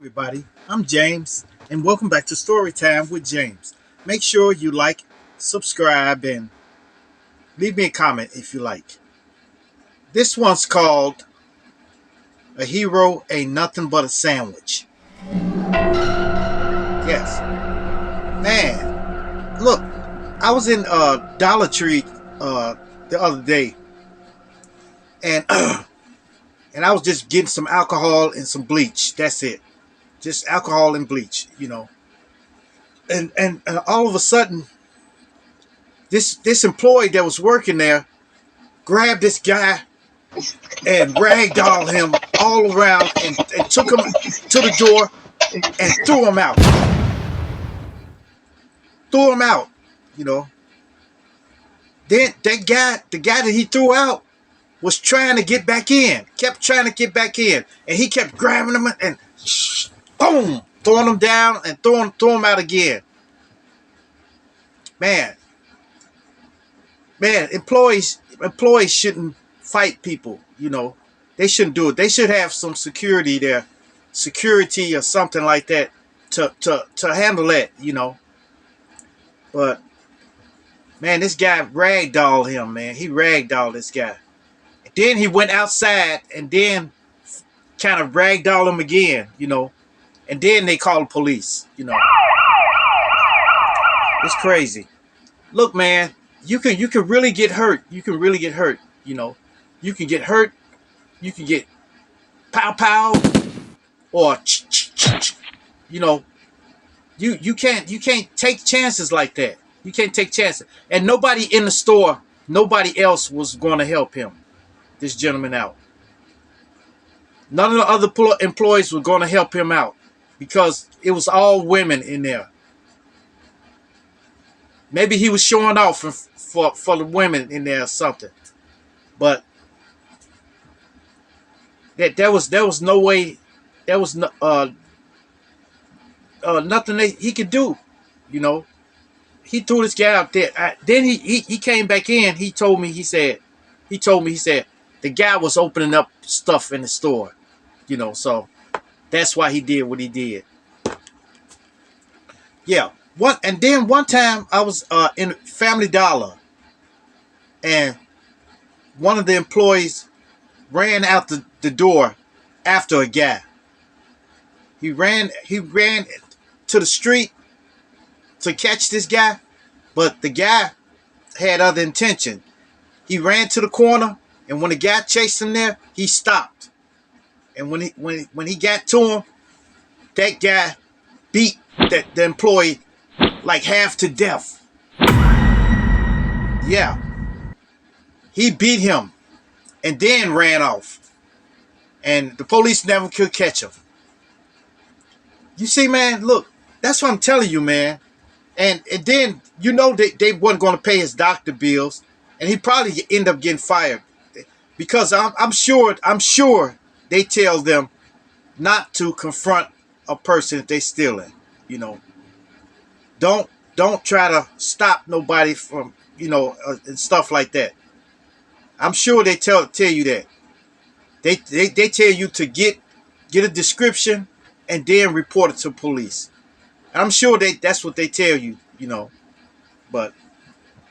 Everybody, I'm James, and welcome back to Storytime with James. Make sure you like, subscribe, and leave me a comment if you like. This one's called A Hero Ain't Nothing But a Sandwich. Yes, man, look, I was in Dollar Tree the other day, and and I was just getting some alcohol and some bleach. That's it, just alcohol and bleach. And all of a sudden, this employee that was working there grabbed this guy and ragdolled him all around and took him to the door and threw him out. Threw him out, you know. Then the guy that he threw out was trying to get back in, kept trying to get back in, and he kept grabbing him and boom, throwing him down and throw him out again. Man, employees shouldn't fight people. They shouldn't do it. They should have some security there, security or something like that to handle that. But man, this guy ragdolled him, man. He ragdolled this guy. And then he went outside and then kind of ragdolled him again. And then they called the police. It's crazy. Look, man, you can really get hurt. You can really get hurt. You can get hurt. You can get pow pow or you know you can't take chances like that. You can't take chances. And nobody in the store, nobody else was going to help him. This gentleman out. None of the other employees were going to help him out because it was all women in there. Maybe he was showing off for the women in there or something. But there was no way. There was no, nothing that he could do. You know, he threw this guy out there. Then he came back in. He told me. He said the guy was opening up stuff in the store. So that's why he did what he did. Yeah. And then one time I was in Family Dollar, and one of the employees ran out the door after a guy. He ran to the street to catch this guy, but the guy had other intention. He ran to the corner, and when the guy chased him there, he stopped. And when he got to him, that guy beat the employee like half to death. Yeah, he beat him and then ran off, and the police never could catch him. You see, man, look, that's what I'm telling you, man. And then they wasn't going to pay his doctor bills, and he probably end up getting fired because I'm sure they tell them not to confront a person if they stealing. You know, don't try to stop nobody from and stuff like that. I'm sure they tell you that they tell you to get a description and then report it to police. I'm sure that's what they tell you. But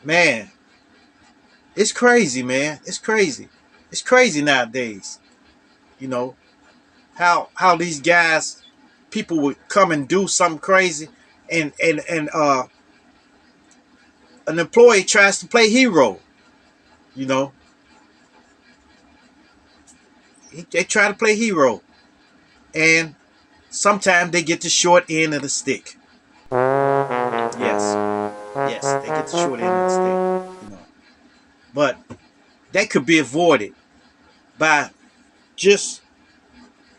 man, it's crazy, man. It's crazy. It's crazy nowadays. You know how these guys, people would come and do something crazy, and an employee tries to play hero. You know, they try to play hero, and sometimes they get the short end of the stick. Yes, yes, they get the short end of the stick. But that could be avoided by just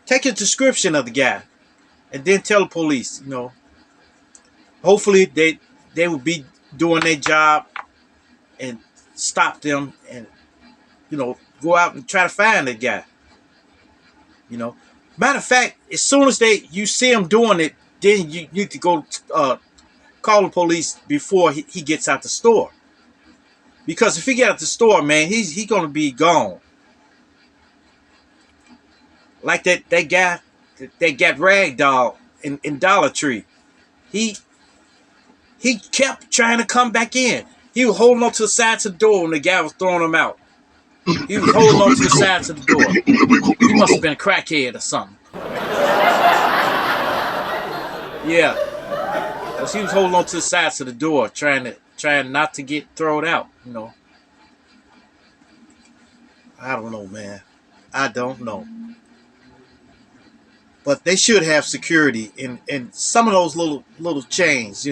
take a description of the guy and then tell the police. Hopefully they will be doing their job and stop them and go out and try to find that guy. Matter of fact, as soon as you see him doing it, then you need to go call the police before he gets out the store. Because if he get out the store, man, he's gonna be gone. Like that guy that got ragdoll in Dollar Tree. He kept trying to come back in. He was holding on to the sides of the door when the guy was throwing him out. He was holding on to the sides of the door. He must have been a crackhead or something. Yeah, because he was holding on to the sides of the door, trying not to get thrown out. I don't know, man. I don't know. But they should have security in some of those little chains.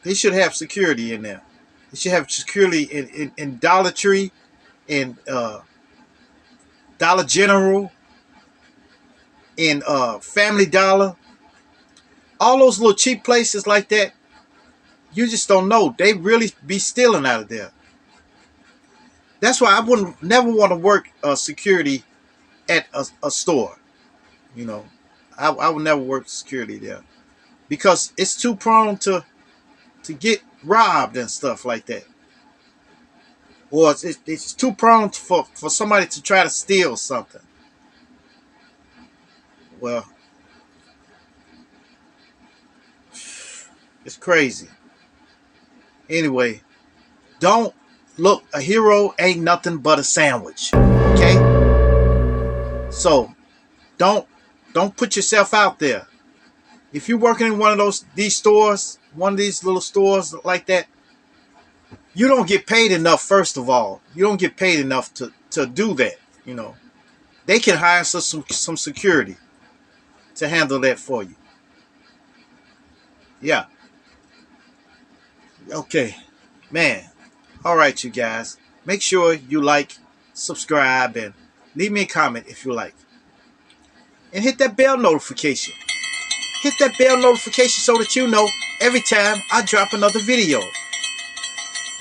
They should have security in there. They should have security in Dollar Tree, in Dollar General, in Family Dollar. All those little cheap places like that, you just don't know. They really be stealing out of there. That's why I wouldn't never want to work security at a store. I would never work security there because it's too prone to get robbed and stuff like that. Or it's too prone for somebody to try to steal something. Well, it's crazy. Anyway, don't look. A hero ain't nothing but a sandwich. Okay? So don't put yourself out there. If you're working in one of these stores, one of these little stores like that, you don't get paid enough. First of all, you don't get paid enough to do that. They can hire some security to handle that for you. Yeah. Okay, man. All right, you guys. Make sure you like, subscribe, and leave me a comment if you like. And hit that bell notification. Hit that bell notification so that you know every time I drop another video.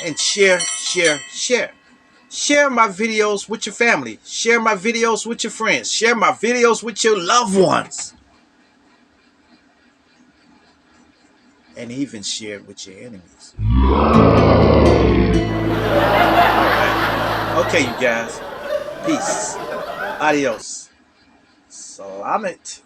And share. Share my videos with your family. Share my videos with your friends. Share my videos with your loved ones. And even share it with your enemies. Alright. Okay, you guys. Peace. Adios. Salamat.